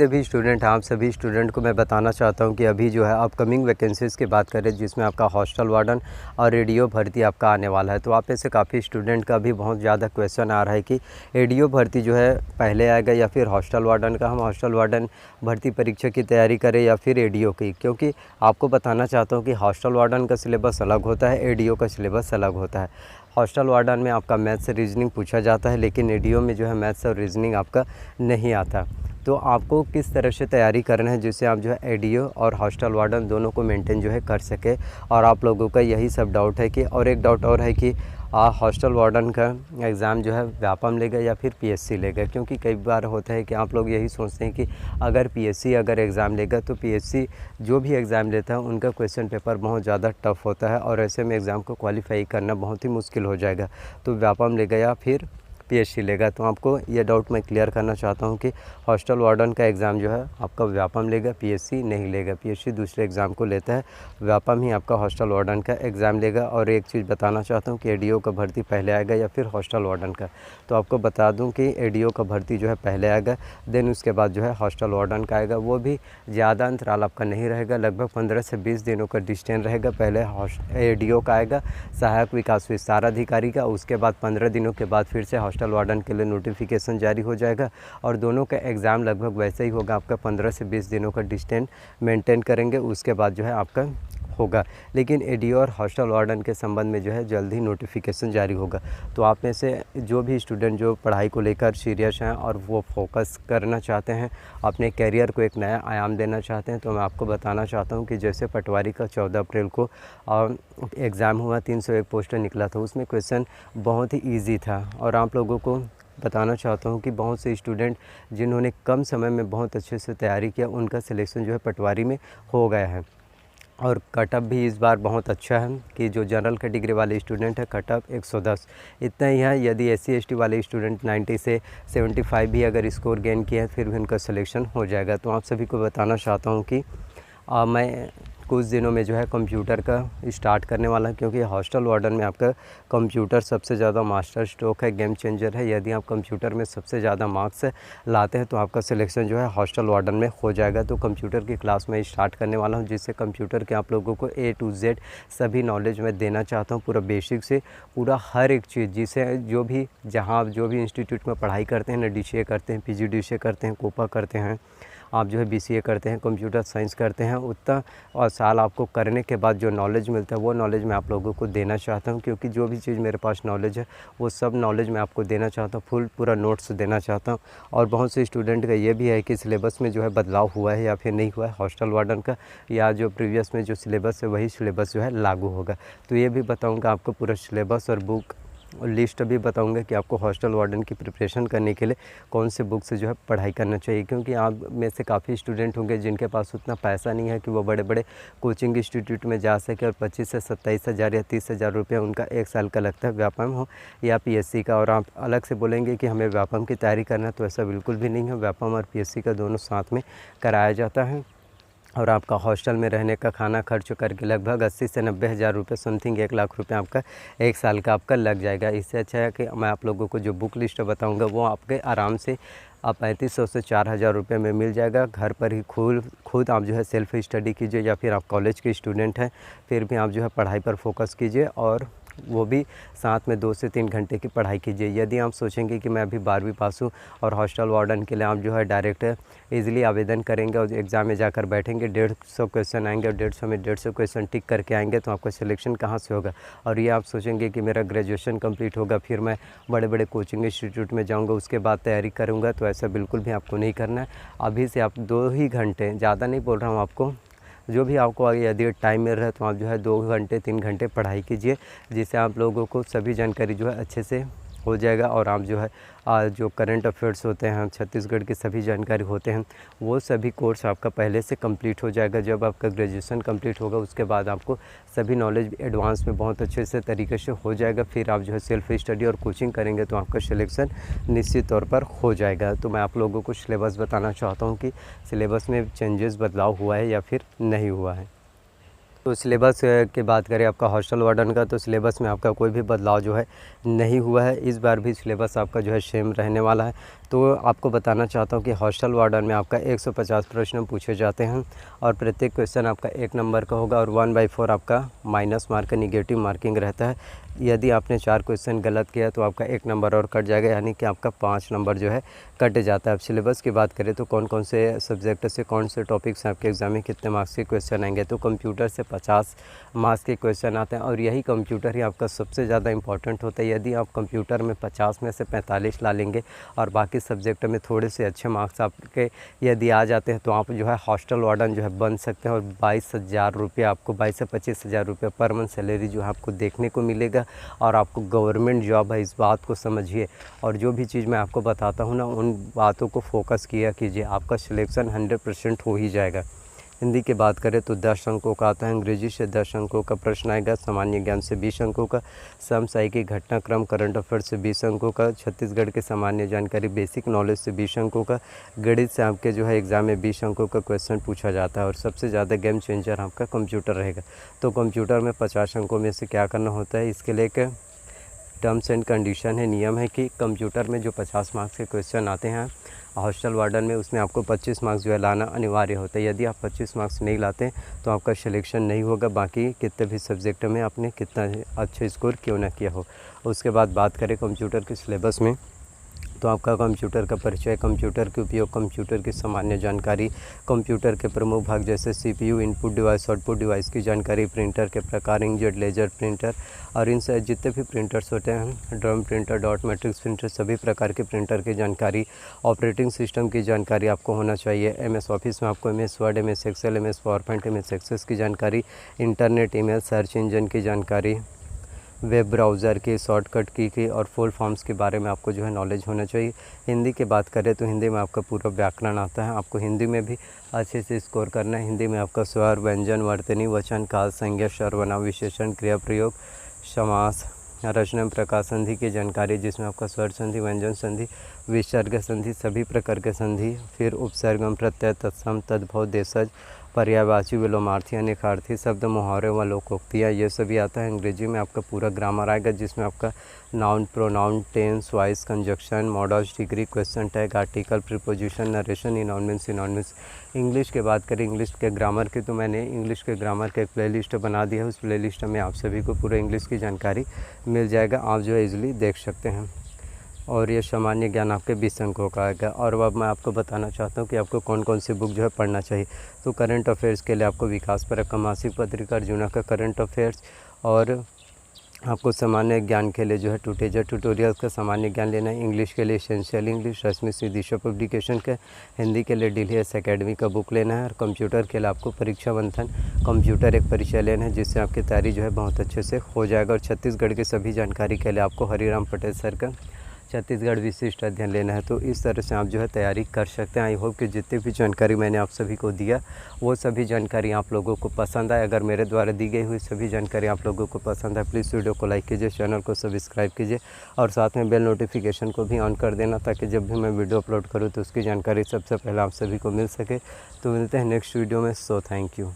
जितने भी स्टूडेंट हैं, आप सभी स्टूडेंट को मैं बताना चाहता हूं कि अभी जो है अपकमिंग वैकेंसीज़ की बात करें, जिसमें आपका हॉस्टल वार्डन और एडीओ भर्ती आपका आने वाला है। तो आप में से काफ़ी स्टूडेंट का भी बहुत ज़्यादा क्वेश्चन आ रहा है कि एडीओ भर्ती जो है पहले आएगा या फिर हॉस्टल वार्डन का। हम हॉस्टल वार्डन भर्ती परीक्षा की तैयारी करें या फिर एडीओ की, क्योंकि आपको बताना चाहता हूँ कि हॉस्टल वार्डन का सिलेबस अलग होता है, एडीओ का सिलेबस अलग होता है। हॉस्टल वार्डन में आपका मैथ्स से रीजनिंग पूछा जाता है, लेकिन एडीओ में जो है मैथ्स और रीजनिंग आपका नहीं आता। तो आपको किस तरह से तैयारी करना है जिससे आप जो है एडीओ और हॉस्टल वार्डन दोनों को मेंटेन जो है कर सके। और आप लोगों का यही सब डाउट है कि, और एक डाउट और है कि हॉस्टल वार्डन का एग्ज़ाम जो है व्यापम लेगा या फिर पीएससी लेगा, क्योंकि कई बार होता है कि आप लोग यही सोचते हैं कि अगर पीएससी अगर एग्ज़ाम लेगा तो पीएससी जो भी एग्ज़ाम लेता है उनका क्वेश्चन पेपर बहुत ज़्यादा टफ होता है और ऐसे में एग्ज़ाम को क्वालिफाई करना बहुत ही मुश्किल हो जाएगा। तो व्यापम लेगा या फिर पीएससी लेगा। तो आपको ये डाउट मैं क्लियर करना चाहता हूँ कि हॉस्टल वार्डन का एग्ज़ाम जो है आपका व्यापम लेगा, पीएससी नहीं लेगा। पीएससी दूसरे एग्ज़ाम को लेता है, व्यापम ही आपका हॉस्टल वार्डन का एग्ज़ाम लेगा। और एक चीज़ बताना चाहता हूँ कि एडीओ का भर्ती पहले आएगा या फिर हॉस्टल वार्डन का। तो आपको बता दूँ कि एडीओ का भर्ती जो है पहले आएगा, देन उसके बाद जो है हॉस्टल वार्डन का आएगा। वो भी ज़्यादा अंतराल आपका नहीं रहेगा, लगभग 15 से 20 दिनों का डिस्टेंस रहेगा। पहले एडीओ का आएगा, सहायक विकास विस्तार अधिकारी का, उसके बाद 15 दिनों के बाद फिर से हॉस्टल वार्डन के लिए नोटिफिकेशन जारी हो जाएगा। और दोनों का एग्ज़ाम लगभग वैसे ही होगा, आपका 15 से 20 दिनों का डिस्टेंस मेंटेन करेंगे, उसके बाद जो है आपका होगा। लेकिन एडीओ और हॉस्टल वार्डन के संबंध में जो है जल्द ही नोटिफिकेशन जारी होगा। तो आप में से जो भी स्टूडेंट जो पढ़ाई को लेकर सीरियस हैं और वो फोकस करना चाहते हैं, अपने करियर को एक नया आयाम देना चाहते हैं, तो मैं आपको बताना चाहता हूं कि जैसे पटवारी का 14 अप्रैल को एग्ज़ाम हुआ, 301 पोस्टर निकला था, उसमें क्वेश्चन बहुत ही ईजी था। और आप लोगों को बताना चाहता हूँ कि बहुत से स्टूडेंट जिन्होंने कम समय में बहुत अच्छे से तैयारी किया, उनका सिलेक्शन जो है पटवारी में हो गया है। और कटअप भी इस बार बहुत अच्छा है कि जो जनरल कैटेगरी वाले स्टूडेंट है, कटअप 110 इतना ही है। यदि एससी एसटी वाले स्टूडेंट 90 से 75 भी अगर स्कोर गेन किया है, फिर भी उनका सिलेक्शन हो जाएगा। तो आप सभी को बताना चाहता हूँ कि मैं कुछ दिनों में जो है कंप्यूटर का स्टार्ट करने वाला है, क्योंकि हॉस्टल वार्डन में आपका कंप्यूटर सबसे ज़्यादा मास्टर स्ट्रोक है, गेम चेंजर है। यदि आप कंप्यूटर में सबसे ज़्यादा मार्क्स लाते हैं तो आपका सिलेक्शन जो है हॉस्टल वार्डन में हो जाएगा। तो कंप्यूटर की क्लास में स्टार्ट करने वाला हूं, जिससे कंप्यूटर के आप लोगों को A to Z सभी नॉलेज मैं देना चाहता हूँ, पूरा बेसिक से पूरा हर एक चीज़, जिसे जो भी जहाँ जो भी इंस्टीट्यूट में पढ़ाई करते हैं ना, DCA करते हैं, PGDCA करते हैं, कोपा करते हैं, आप जो है BCA करते हैं, कंप्यूटर साइंस करते हैं, उतना और साल आपको करने के बाद जो नॉलेज मिलता है वो नॉलेज मैं आप लोगों को देना चाहता हूं। क्योंकि जो भी चीज़ मेरे पास नॉलेज है वो सब नॉलेज मैं आपको देना चाहता हूं, फुल पूरा नोट्स देना चाहता हूं। और बहुत से स्टूडेंट का ये भी है कि सिलेबस में जो है बदलाव हुआ है या फिर नहीं हुआ है हॉस्टल वार्डन का, या जो प्रीवियस में जो सिलेबस है वही सिलेबस जो है लागू होगा। तो ये भी बताऊँगा आपको पूरा सिलेबस और बुक और लिस्ट भी बताऊंगा कि आपको हॉस्टल वार्डन की प्रिपरेशन करने के लिए कौन से बुक से जो है पढ़ाई करना चाहिए। क्योंकि आप में से काफ़ी स्टूडेंट होंगे जिनके पास उतना पैसा नहीं है कि वो बड़े बड़े कोचिंग इंस्टीट्यूट में जा सके, और 25 से 27 हज़ार या 30 हज़ार रुपया उनका एक साल का लगता है, व्यापम हो या पीएससी का। और आप अलग से बोलेंगे कि हमें व्यापम की तैयारी करना है, तो ऐसा बिल्कुल भी नहीं है। व्यापम और पीएससी का दोनों साथ में कराया जाता है। और आपका हॉस्टल में रहने का खाना खर्च करके लगभग 80 से 90 हज़ार रुपये, समथिंग 1 लाख रुपये आपका एक साल का आपका लग जाएगा। इससे अच्छा है कि मैं आप लोगों को जो बुक लिस्ट बताऊंगा वो आपके आराम से 3500 से 4000 रुपये में मिल जाएगा। घर पर ही खुद आप जो है सेल्फ स्टडी कीजिए, या फिर आप कॉलेज के स्टूडेंट हैं फिर भी आप जो है पढ़ाई पर फोकस कीजिए, और वो भी साथ में 2 से 3 घंटे की पढ़ाई कीजिए। यदि आप सोचेंगे कि मैं अभी 12वीं पास हूँ और हॉस्टल वार्डन के लिए आप जो है डायरेक्ट इजीली आवेदन करेंगे और एग्ज़ाम में जाकर बैठेंगे, 150 क्वेश्चन आएंगे और 150 में 150 क्वेश्चन टिक करके आएंगे, तो आपका सिलेक्शन कहाँ से होगा। और ये आप सोचेंगे कि मेरा ग्रेजुएशन कंप्लीट होगा, फिर मैं बड़े बड़े कोचिंग इंस्टीट्यूट में जाऊँगा, उसके बाद तैयारी करूँगा, तो ऐसा बिल्कुल भी आपको नहीं करना है। अभी से आप 2 ही घंटे, ज़्यादा नहीं बोल रहा हूँ आपको, जो भी आपको आगे यदि टाइम मिल रहा है तो आप जो है 2 घंटे 3 घंटे पढ़ाई कीजिए, जिससे आप लोगों को सभी जानकारी जो है अच्छे से हो जाएगा। और आप जो है जो करंट अफेयर्स होते हैं, छत्तीसगढ़ की सभी जानकारी होते हैं, वो सभी कोर्स आपका पहले से कंप्लीट हो जाएगा। जब आपका ग्रेजुएशन कंप्लीट होगा उसके बाद आपको सभी नॉलेज एडवांस में बहुत अच्छे से तरीके से हो जाएगा। फिर आप जो है सेल्फ स्टडी और कोचिंग करेंगे तो आपका सिलेक्शन निश्चित तौर पर हो जाएगा। तो मैं आप लोगों को सिलेबस बताना चाहता हूँ कि सिलेबस में चेंजेस बदलाव हुआ है या फिर नहीं हुआ है। तो सिलेबस की बात करें आपका हॉस्टल वार्डन का, तो सिलेबस में आपका कोई भी बदलाव जो है नहीं हुआ है। इस बार भी सिलेबस आपका जो है सेम रहने वाला है। तो आपको बताना चाहता हूँ कि हॉस्टल वार्डन में आपका 150 प्रश्न पूछे जाते हैं और प्रत्येक क्वेश्चन आपका 1 नंबर का होगा और 1/4 आपका माइनस मार्क निगेटिव मार्किंग रहता है। यदि आपने 4 क्वेश्चन गलत किया तो आपका 1 नंबर और कट जाएगा, यानी कि आपका 5 नंबर जो है कट जाता है। अब सिलेबस की बात करें तो कौन कौन से सब्जेक्ट से कौन से टॉपिक से आपके एग्ज़ाम में कितने मार्क्स के क्वेश्चन आएंगे, तो कंप्यूटर से 50 मार्क्स के क्वेश्चन आते हैं और यही कंप्यूटर ही आपका सबसे ज़्यादा इंपॉर्टेंट होता है। यदि आप कंप्यूटर में 50 में से 45 ला लेंगे और बाकी सब्जेक्ट में थोड़े से अच्छे मार्क्स आपके यदि आ जाते हैं तो आप जो है हॉस्टल वार्डन जो है बन सकते हैं और 22,000 रुपये आपको 22 से 25,000 रुपये पर मंथ सैलरी जो है आपको देखने को मिलेगा और आपको गवर्नमेंट जॉब है, इस बात को समझिए। और जो भी चीज़ मैं आपको बताता हूँ ना, उन बातों को फोकस किया कीजिए, आपका सिलेक्शन 100% हो ही जाएगा। हिंदी की बात करें तो 10 अंकों का आता है, अंग्रेजी से 10 अंकों का प्रश्न आएगा, सामान्य ज्ञान से 20 अंकों का, समसामयिक घटनाक्रम करंट अफेयर से 20 अंकों का, छत्तीसगढ़ के सामान्य जानकारी बेसिक नॉलेज से 20 अंकों का, गणित से आपके जो है एग्ज़ाम में 20 अंकों का क्वेश्चन पूछा जाता है और सबसे ज़्यादा गेम चेंजर आपका कंप्यूटर रहेगा। तो कंप्यूटर में 50 अंकों में से क्या करना होता है, इसके लिए एक टर्म्स एंड कंडीशन है, नियम है कि कंप्यूटर में जो 50 मार्क्स के क्वेश्चन आते हैं हॉस्टल वार्डन में, उसमें आपको 25 मार्क्स जो है लाना अनिवार्य होता है। यदि आप 25 मार्क्स नहीं लाते तो आपका सिलेक्शन नहीं होगा, बाकी कितने भी सब्जेक्ट में आपने कितना अच्छा स्कोर क्यों ना किया हो। उसके बाद बात करें कंप्यूटर के सिलेबस में, तो आपका कंप्यूटर का परिचय, कंप्यूटर के उपयोग, कंप्यूटर की सामान्य जानकारी, कंप्यूटर के प्रमुख भाग जैसे CPU, input device, output device की जानकारी, प्रिंटर के प्रकार, इंकजेट, लेजर प्रिंटर और इन से जितने भी प्रिंटर्स होते हैं, drum printer, dot matrix printer, सभी प्रकार के प्रिंटर की जानकारी, ऑपरेटिंग सिस्टम की जानकारी आपको होना चाहिए। एमएस ऑफिस में आपको MS Word, MS Excel, MS PowerPoint, MS Access की जानकारी, इंटरनेट, ईमेल, सर्च इंजन की जानकारी, वेब ब्राउज़र के शॉर्टकट की और फुल फॉर्म्स के बारे में आपको जो है नॉलेज होना चाहिए। हिंदी की बात करें तो हिंदी में आपका पूरा व्याकरण आता है, आपको हिंदी में भी अच्छे से स्कोर करना है। हिंदी में आपका स्वर, व्यंजन, वर्तनी, वचन, काल, संज्ञा, सर्वनाम, विशेषण, क्रिया प्रयोग, समास, रचना, प्रकार संधि की जानकारी, जिसमें आपका स्वर संधि, व्यंजन संधि, विसर्ग संधि, सभी प्रकार के संधि, फिर उपसर्ग, प्रत्यय, तत्सम, तद्भव, देशज, पर्यायवाची, विलोमार्थी, अनेकार्थी शब्द, मुहावरे व लोकोक्तियाँ, ये सभी आता है। अंग्रेजी में आपका पूरा ग्रामर आएगा, जिसमें आपका noun, pronoun, tense, voice, conjunction, modals, degree, question tag, article, preposition, narration, इनॉर्मेंस। इंग्लिश की बात करें, इंग्लिश के ग्रामर की, तो मैंने इंग्लिश के ग्रामर का एक प्लेलिस्ट बना दिया है। उस प्लेलिस्ट में आप सभी को पूरा इंग्लिश की जानकारी मिल जाएगा, आप जो है ईज़िली देख सकते हैं। और ये सामान्य ज्ञान आपके 20 अंकों का आएगा। और अब मैं आपको बताना चाहता हूँ कि आपको कौन कौन सी बुक जो है पढ़ना चाहिए। तो करंट अफेयर्स के लिए आपको विकास परक का मासिक पत्रिका, अर्जुना का करंट अफेयर्स, और आपको सामान्य ज्ञान के लिए जो है टूटेजर ट्यूटोरियल्स का सामान्य ज्ञान लेना है। इंग्लिश के लिए एसेंशियल इंग्लिश, रश्मि सिद्धीशा पब्लिकेशन का। हिंदी के लिए डीलीएस एकेडमी का बुक लेना है। और कंप्यूटर के लिए आपको परीक्षा बंधन कंप्यूटर एक परिचय लेना है, जिससे आपकी तैयारी जो है बहुत अच्छे से हो जाएगा। और छत्तीसगढ़ की सभी जानकारी के लिए आपको हरिराम पटेल सर का छत्तीसगढ़ विशिष्ट अध्ययन लेना है। तो इस तरह से आप जो है तैयारी कर सकते हैं। आई होप कि जितनी भी जानकारी मैंने आप सभी को दिया वो सभी जानकारी आप लोगों को पसंद आए। अगर मेरे द्वारा दी गई हुई सभी जानकारी आप लोगों को पसंद आए, प्लीज़ वीडियो को लाइक कीजिए, चैनल को सब्सक्राइब कीजिए और साथ में बेल नोटिफिकेशन को भी ऑन कर देना, ताकि जब भी मैं वीडियो अपलोड करूँ तो उसकी जानकारी सबसे पहले आप सभी को मिल सके। तो मिलते हैं नेक्स्ट वीडियो में। So thank you.